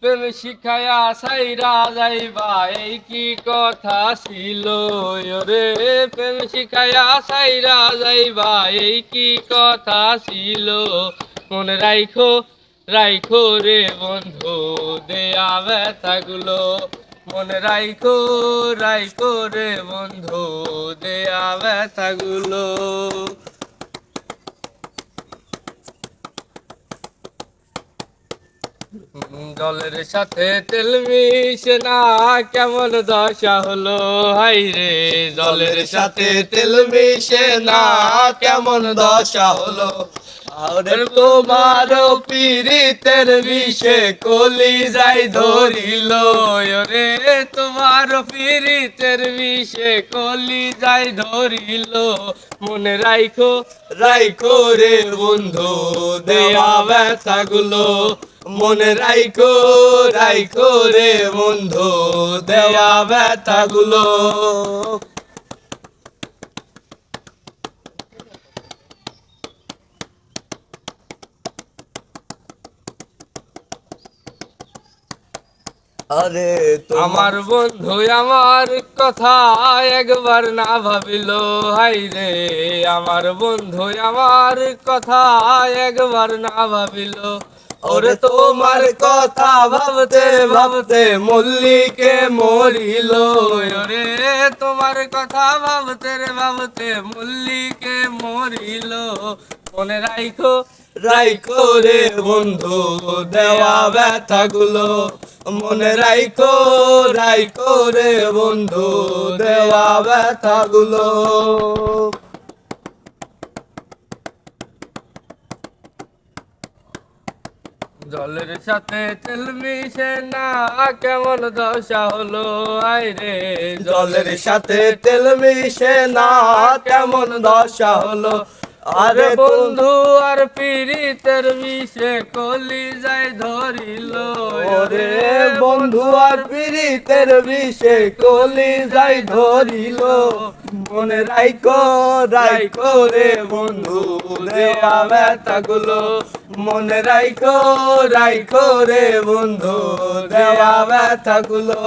প্রেম শিখায়া সাইরা যাইবা এই কি কথা ছিল রে। প্রেম শিখায়া সাইরা যাইবা এই কি কথা ছিল। মনে রাইখো রাইখো রে বন্ধু দেয়া ব্যথাগুলো। মনে রাইখো রাইখো রে বন্ধু দেয়া ব্যথাগুলো। জলের সাথে তেল মিশে না কেমন দশা হলো হাই রে। জলের সাথে তেল মিশে না কেমন দশা হলো। আরে তোমার পীড়িতের বিষে কলি যাই ধরিল রে। তোমার পীড়িতের বিষে কলি যাই ধরিল। মনে রাইখো রাইখো রে বন্ধু দেয়া ব্যথাগুলো। মনে রাইখো রাইখো রে বন্ধু দেয়া ব্যথাগুলো। আরে আমার বন্ধু আমার কথা একবার না ভাবিল হাই রে। আমার বন্ধু আমার কথা একবার না ভাবিল। ওরে তোমার কথা ভাবতে ভাবতে মল্লিকে মরিল ওরে। তোমার কথা ভাবতে ভাবতে মল্লিকে মরিল। মনে রাইখো রাইখো রে বন্ধু দেওয়া ব্যথাগুলো। মনে রাইখো রাইখো রে বন্ধু দেওয়া ব্যথাগুলো। জলের সাথে তেল মিশে না কেমন দশা হলো আই রে। জলের সাথে তেল মিশে না কেমন দশা হলো। আরে বন্ধু আর পীড়িতের বিষে কলি যাই ধরিল ওরে বন্ধু আর পীড়িতের বিষে কলি যাই ধরিল। মনে রাইখো রাইখো রে বন্ধু দেওয়া ব্যথাগুলো। মনে রাইখো রাইখো রে বন্ধু দেওয়া ব্যথাগুলো।